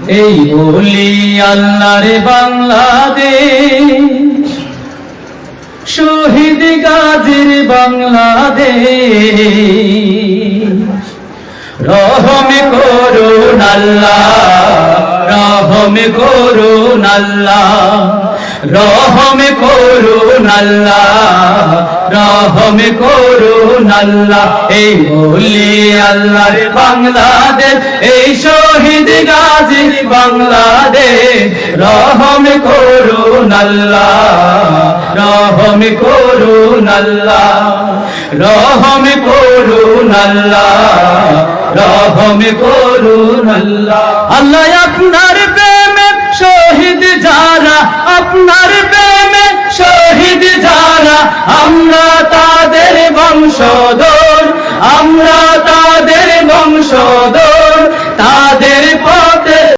এই বলি আল্লাহর বাংলাদেশ, শহীদ গাজীর বাংলাদেশ। রহম করুন আল্লাহ, রহম করুন আল্লাহ, রহম করুন আল্লাহ, রহম করুন আল্লাহ। এই বলি আল্লাহর বাংলাদেশ, এই শহীদ গাজীর বাংলাদেশ। রহম করুন আল্লাহ, রহম করুন আল্লাহ, রহম করুন আল্লাহ, রহম করুন আল্লাহ। আল্লাহ আপনার প্রেমে শহীদ যারা, আপনার প্রেমে শহীদ যারা, আমরা তাদের বংশধর, আমরা তাদের বংশধর। তাদের